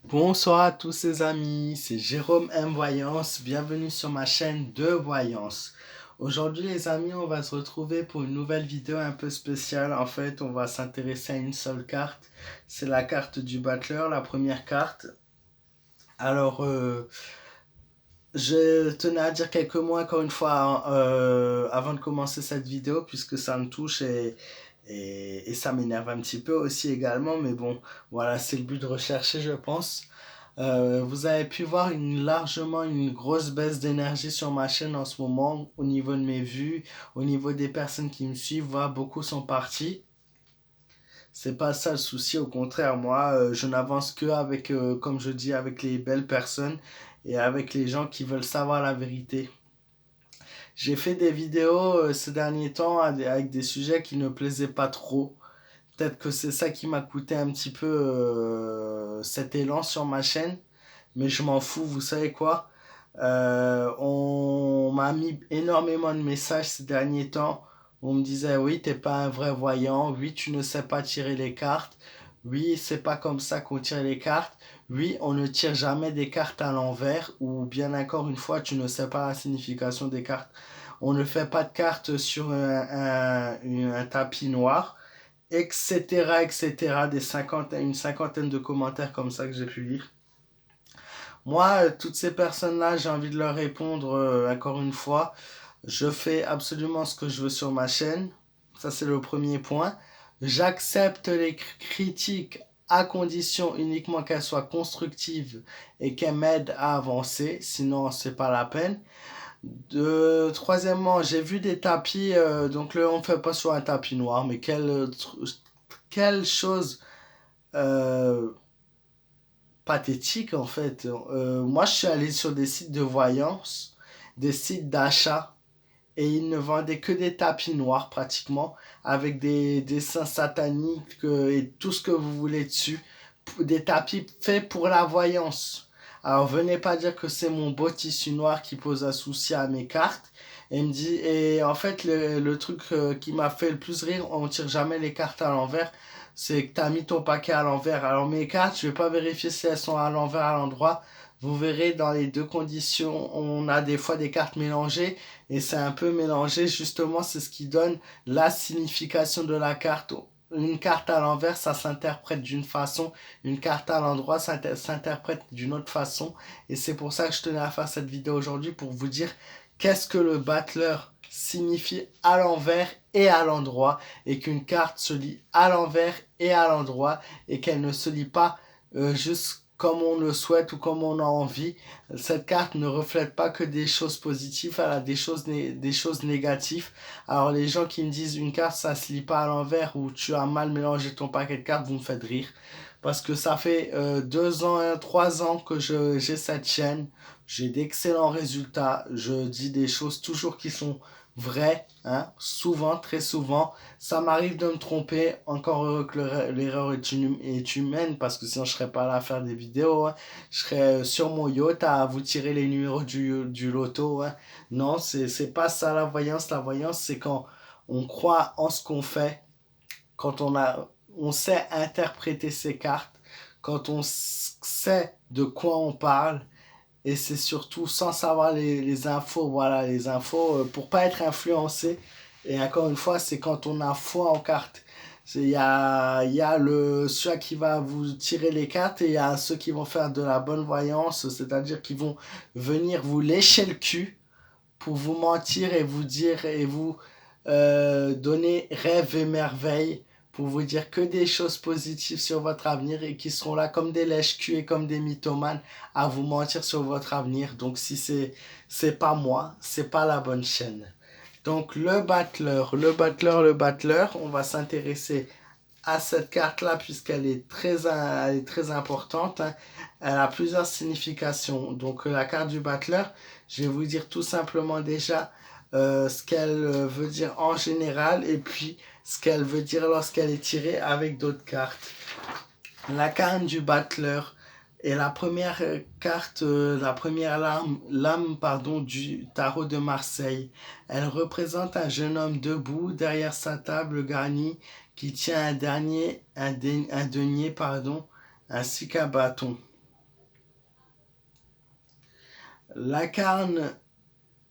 Bonsoir à tous les amis, c'est Jérôme M Voyance, bienvenue sur ma chaîne de Voyance. Aujourd'hui les amis, on va se retrouver pour une nouvelle vidéo un peu spéciale. En fait, on va s'intéresser à une seule carte, c'est la carte du battleur, la première carte. Alors, je tenais à dire quelques mots encore une fois avant de commencer cette vidéo, puisque ça me touche et ça m'énerve un petit peu aussi également, mais bon, voilà, c'est le but de rechercher, je pense. Vous avez pu voir largement une grosse baisse d'énergie sur ma chaîne en ce moment au niveau de mes vues, au niveau des personnes qui me suivent. Voilà, beaucoup sont partis. C'est pas ça le souci, au contraire, moi, je n'avance que avec, comme je dis, avec les belles personnes et avec les gens qui veulent savoir la vérité. J'ai fait des vidéos ces derniers temps avec des sujets qui ne plaisaient pas trop. Peut-être que c'est ça qui m'a coûté un petit peu cet élan sur ma chaîne, mais je m'en fous, vous savez quoi? On m'a mis énormément de messages ces derniers temps. On me disait, oui, t'es pas un vrai voyant. Oui, tu ne sais pas tirer les cartes. Oui, c'est pas comme ça qu'on tire les cartes. Oui, on ne tire jamais des cartes à l'envers. Ou bien encore une fois, tu ne sais pas la signification des cartes. On ne fait pas de cartes sur un tapis noir, etc., etc. Une cinquantaine de commentaires comme ça que j'ai pu lire. Moi, toutes ces personnes-là, j'ai envie de leur répondre encore une fois. Je fais absolument ce que je veux sur ma chaîne. Ça, c'est le premier point. J'accepte les critiques à condition uniquement qu'elles soient constructives et qu'elles m'aident à avancer. Sinon, c'est pas la peine. Troisièmement, j'ai vu des tapis. Donc, on ne fait pas sur un tapis noir, mais quelle chose euh, pathétique en fait. Moi, je suis allé sur des sites de voyance, des sites d'achat, et ils ne vendaient que des tapis noirs pratiquement, avec des dessins sataniques et tout ce que vous voulez dessus. Des tapis faits pour la voyance. Alors, venez pas dire que c'est mon beau tissu noir qui pose un souci à mes cartes. Et en fait, le truc qui m'a fait le plus rire, on tire jamais les cartes à l'envers, c'est que tu as mis ton paquet à l'envers. Alors mes cartes, je vais pas vérifier si elles sont à l'envers, à l'endroit. Vous verrez dans les deux conditions, on a des fois des cartes mélangées et c'est un peu mélangé. Justement, c'est ce qui donne la signification de la carte. Une carte à l'envers, ça s'interprète d'une façon. Une carte à l'endroit, ça s'interprète d'une autre façon. Et c'est pour ça que je tenais à faire cette vidéo aujourd'hui pour vous dire qu'est-ce que le battleur signifie à l'envers et à l'endroit, et qu'une carte se lit à l'envers et à l'endroit, et qu'elle ne se lit pas juste comme on le souhaite ou comme on a envie. Cette carte ne reflète pas que des choses positives, elle a des choses négatives. Alors les gens qui me disent une carte ça se lit pas à l'envers ou tu as mal mélangé ton paquet de cartes, vous me faites rire. Parce que ça fait 2 ans, 3 ans que j'ai cette chaîne. J'ai d'excellents résultats. Je dis des choses toujours qui sont vraies. Hein, souvent, très souvent. Ça m'arrive de me tromper. Encore heureux que l'erreur est humaine. Parce que sinon, je serais pas là à faire des vidéos. Hein. Je serais sur mon yacht à vous tirer les numéros du loto. Hein. Non, c'est pas ça la voyance. La voyance, c'est quand on croit en ce qu'on fait, quand on sait interpréter ses cartes, quand on sait de quoi on parle, et c'est surtout sans savoir les infos, voilà, les infos, pour pas être influencé. Et encore une fois, c'est quand on a foi en cartes. Il y a celui qui va vous tirer les cartes et il y a ceux qui vont faire de la bonne voyance, c'est-à-dire qui vont venir vous lécher le cul pour vous mentir et vous dire et vous donner rêve et merveille, pour vous dire que des choses positives sur votre avenir et qui seront là comme des lèche-culs et comme des mythomanes à vous mentir sur votre avenir. Donc si c'est pas moi, c'est pas la bonne chaîne. Donc le battleur, on va s'intéresser à cette carte-là puisqu'elle elle est très importante. Hein. Elle a plusieurs significations. Donc la carte du battleur, je vais vous dire tout simplement déjà ce qu'elle veut dire en général et puis ce qu'elle veut dire lorsqu'elle est tirée avec d'autres cartes. La carte du battleur est la première carte, la première lame pardon, du tarot de Marseille. Elle représente un jeune homme debout derrière sa table garnie qui tient un denier pardon, ainsi qu'un bâton. La carne,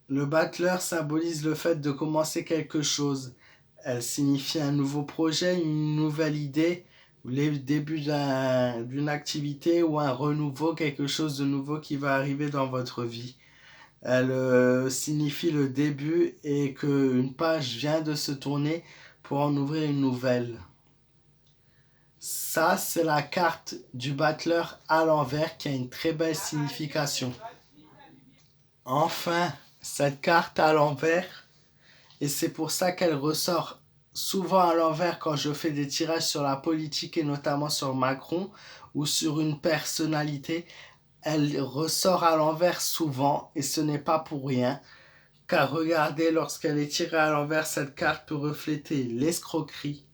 le battleur symbolise le fait de commencer quelque chose. Elle signifie un nouveau projet, une nouvelle idée, le début d'une activité ou un renouveau, quelque chose de nouveau qui va arriver dans votre vie. Elle signifie le début et qu'une page vient de se tourner pour en ouvrir une nouvelle. Ça, c'est la carte du battleur à l'envers qui a une très belle signification. Enfin, cette carte à l'envers, et c'est pour ça qu'elle ressort souvent à l'envers quand je fais des tirages sur la politique et notamment sur Macron ou sur une personnalité, elle ressort à l'envers souvent et ce n'est pas pour rien. Car regardez, lorsqu'elle est tirée à l'envers, cette carte peut refléter l'escroquerie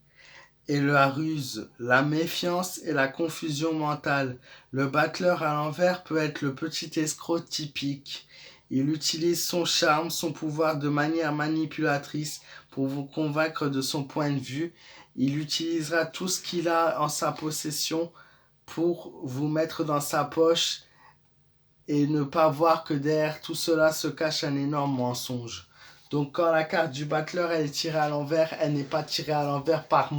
et la ruse, la méfiance et la confusion mentale. Le battleur à l'envers peut être le petit escroc typique. Il utilise son charme, son pouvoir de manière manipulatrice pour vous convaincre de son point de vue. Il utilisera tout ce qu'il a en sa possession pour vous mettre dans sa poche et ne pas voir que derrière tout cela se cache un énorme mensonge. Donc quand la carte du battleur elle est tirée à l'envers, elle n'est pas tirée à l'envers par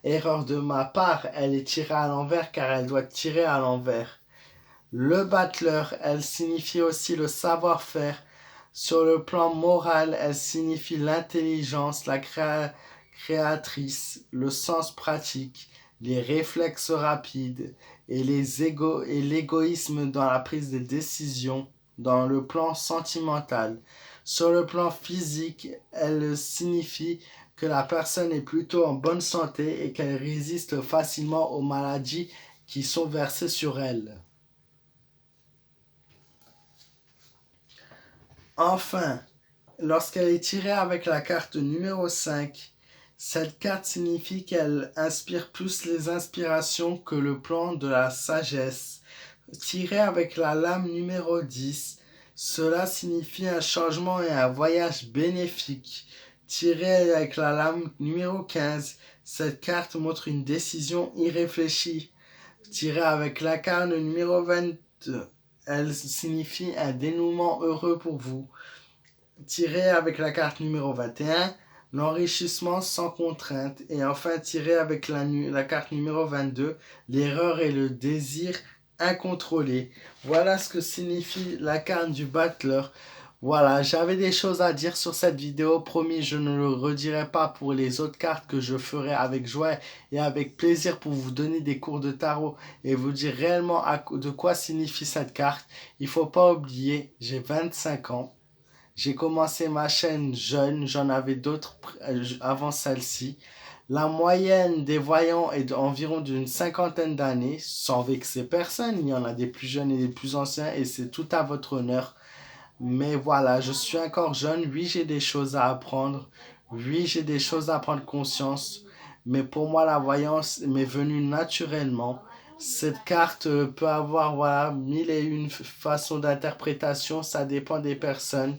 erreur de ma part, elle est tirée à l'envers car elle doit tirer à l'envers. Le battleur, elle signifie aussi le savoir-faire. Sur le plan moral, elle signifie l'intelligence, la créatrice, le sens pratique, les réflexes rapides et l'égoïsme dans la prise de décision dans le plan sentimental. Sur le plan physique, elle signifie que la personne est plutôt en bonne santé et qu'elle résiste facilement aux maladies qui sont versées sur elle. Enfin, lorsqu'elle est tirée avec la carte numéro 5, cette carte signifie qu'elle inspire plus les inspirations que le plan de la sagesse. Tirée avec la lame numéro 10, cela signifie un changement et un voyage bénéfique. Tirée avec la lame numéro 15, cette carte montre une décision irréfléchie. Tirée avec la carte numéro 22, elle signifie un dénouement heureux pour vous. Tiré avec la carte numéro 21, l'enrichissement sans contrainte. Et enfin, tiré avec la carte numéro 22, l'erreur et le désir incontrôlé. Voilà ce que signifie la carte du battleur. Voilà, j'avais des choses à dire sur cette vidéo. Promis, je ne le redirai pas pour les autres cartes que je ferai avec joie et avec plaisir pour vous donner des cours de tarot et vous dire réellement de quoi signifie cette carte. Il faut pas oublier, j'ai 25 ans. J'ai commencé ma chaîne jeune, j'en avais d'autres avant celle-ci. La moyenne des voyants est d'environ d'une cinquantaine d'années, sans vexer personne. Il y en a des plus jeunes et des plus anciens et c'est tout à votre honneur. Mais voilà, je suis encore jeune. Oui, j'ai des choses à apprendre. Oui, j'ai des choses à prendre conscience. Mais pour moi, la voyance m'est venue naturellement. Cette carte peut avoir voilà, mille et une façons d'interprétation. Ça dépend des personnes.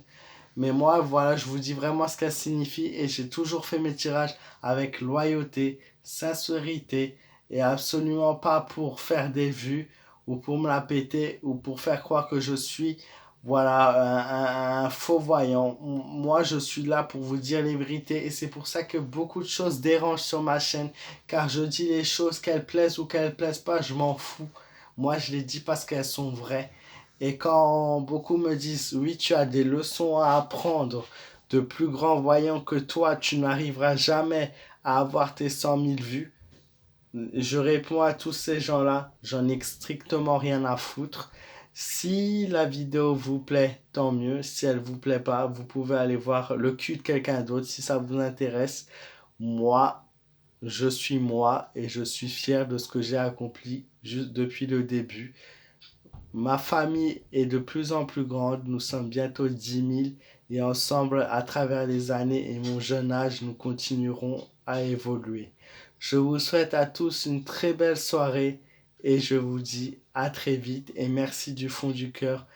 Mais moi, voilà, je vous dis vraiment ce qu'elle signifie et j'ai toujours fait mes tirages avec loyauté, sincérité et absolument pas pour faire des vues ou pour me la péter ou pour faire croire que je suis, voilà, un faux voyant. Moi, je suis là pour vous dire les vérités et c'est pour ça que beaucoup de choses dérangent sur ma chaîne car je dis les choses qu'elles plaisent ou qu'elles plaisent pas, je m'en fous. Moi, je les dis parce qu'elles sont vraies. Et quand beaucoup me disent, oui, tu as des leçons à apprendre de plus grands voyants que toi, tu n'arriveras jamais à avoir tes 100 000 vues, je réponds à tous ces gens-là, j'en ai strictement rien à foutre. Si la vidéo vous plaît, tant mieux. Si elle vous plaît pas, vous pouvez aller voir le cul de quelqu'un d'autre si ça vous intéresse. Moi, je suis moi et je suis fier de ce que j'ai accompli juste depuis le début. Ma famille est de plus en plus grande, nous sommes bientôt 10 000 et ensemble, à travers les années et mon jeune âge, nous continuerons à évoluer. Je vous souhaite à tous une très belle soirée et je vous dis à très vite et merci du fond du cœur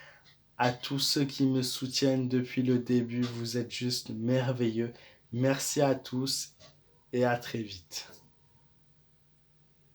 à tous ceux qui me soutiennent depuis le début. Vous êtes juste merveilleux. Merci à tous et à très vite.